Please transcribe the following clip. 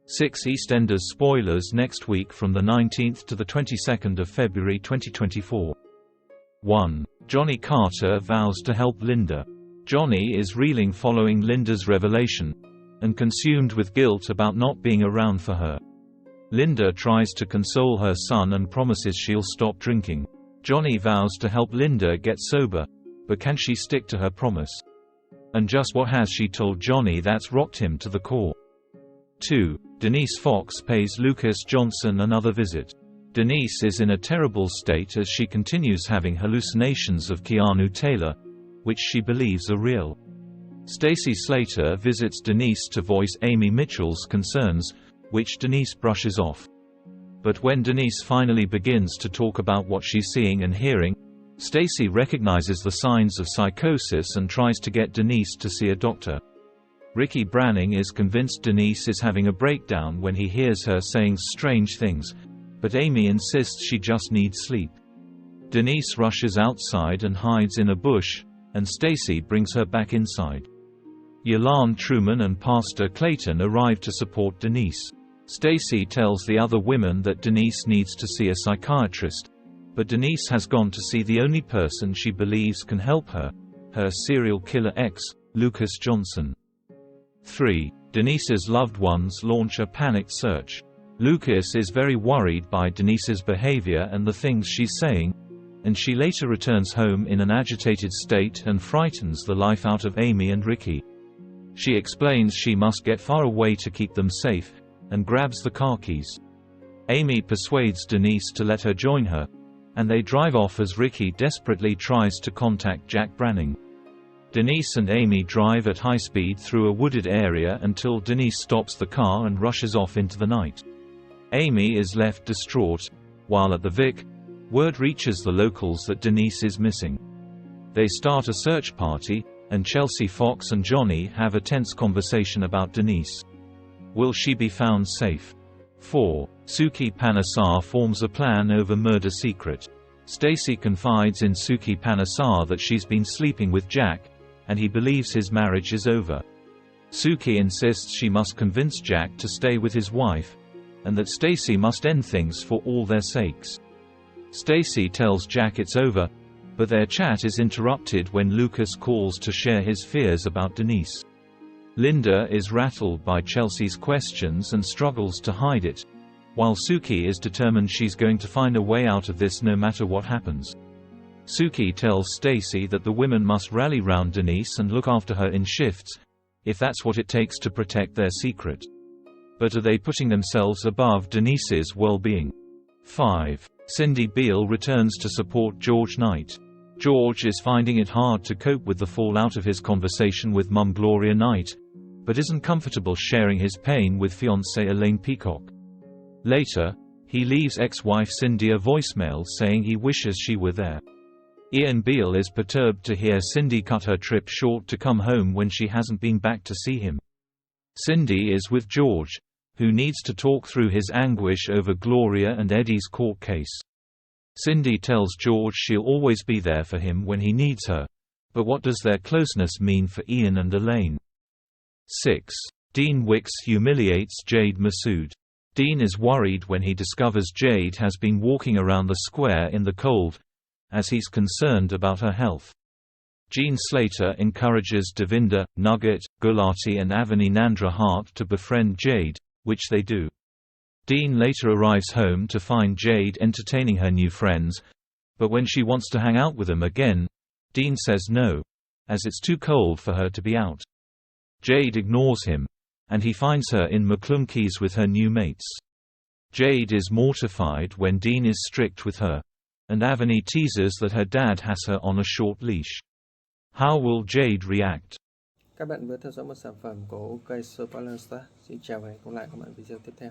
6 EastEnders spoilers next week from the 19th to the 22nd of February 2024. 1. Johnny Carter vows to help Linda. Johnny is reeling following Linda's revelation, and consumed with guilt about not being around for her. Linda tries to console her son and promises she'll stop drinking. Johnny vows to help Linda get sober, but can she stick to her promise? And just what has she told Johnny that's rocked him to the core? 2. Denise Fox pays Lucas Johnson another visit. Denise is in a terrible state as she continues having hallucinations of Keanu Taylor, which she believes are real. Stacy Slater visits Denise to voice Amy Mitchell's concerns, which Denise brushes off. But when Denise finally begins to talk about what she's seeing and hearing, Stacy recognizes the signs of psychosis and tries to get Denise to see a doctor. Ricky Branning is convinced Denise is having a breakdown when he hears her saying strange things, but Amy insists she just needs sleep. Denise rushes outside and hides in a bush, and Stacy brings her back inside. Yolande Truman and Pastor Clayton arrive to support Denise. Stacy tells the other women that Denise needs to see a psychiatrist, but Denise has gone to see the only person she believes can help her, her serial killer ex, Lucas Johnson. 3. Denise's loved ones launch a panicked search. Lucas is very worried by Denise's behavior and the things she's saying, and she later returns home in an agitated state and frightens the life out of Amy and Ricky. She explains she must get far away to keep them safe, and grabs the car keys. Amy persuades Denise to let her join her, and they drive off as Ricky desperately tries to contact Jack Branning. Denise and Amy drive at high speed through a wooded area until Denise stops the car and rushes off into the night. Amy is left distraught, while at the Vic, word reaches the locals that Denise is missing. They start a search party, and Chelsea Fox and Johnny have a tense conversation about Denise. Will she be found safe? 4. Suki Panesar forms a plan over murder secret. Stacy confides in Suki Panesar that she's been sleeping with Jack, and he believes his marriage is over. Suki insists she must convince Jack to stay with his wife, and that Stacy must end things for all their sakes. Stacy tells Jack it's over, but their chat is interrupted when Lucas calls to share his fears about Denise. Linda is rattled by Chelsea's questions and struggles to hide it, while Suki is determined she's going to find a way out of this no matter what happens. Suki tells Stacy that the women must rally round Denise and look after her in shifts, if that's what it takes to protect their secret. But are they putting themselves above Denise's well-being? 5. Cindy Beale returns to support George Knight. George is finding it hard to cope with the fallout of his conversation with Mum Gloria Knight, but isn't comfortable sharing his pain with fiancée Elaine Peacock. Later, he leaves ex-wife Cindy a voicemail saying he wishes she were there. Ian Beale is perturbed to hear Cindy cut her trip short to come home when she hasn't been back to see him. Cindy is with George, who needs to talk through his anguish over Gloria and Eddie's court case. Cindy tells George she'll always be there for him when he needs her, but what does their closeness mean for Ian and Elaine? 6. Dean Wicks humiliates Jade Massoud. Dean is worried when he discovers Jade has been walking around the square in the cold, as he's concerned about her health. Gene Slater encourages Devinder, Nugget, Gulati and Avani Nandra Hart to befriend Jade, which they do. Dean later arrives home to find Jade entertaining her new friends, but when she wants to hang out with them again, Dean says no, as it's too cold for her to be out. Jade ignores him, and he finds her in McClunky's with her new mates. Jade is mortified when Dean is strict with her, and Avani teases that her dad has her on a short leash. How will Jade react? Các bạn vừa theo dõi một sản phẩm của OK Spoilers. Xin chào và hẹn gặp lại các bạn video tiếp theo.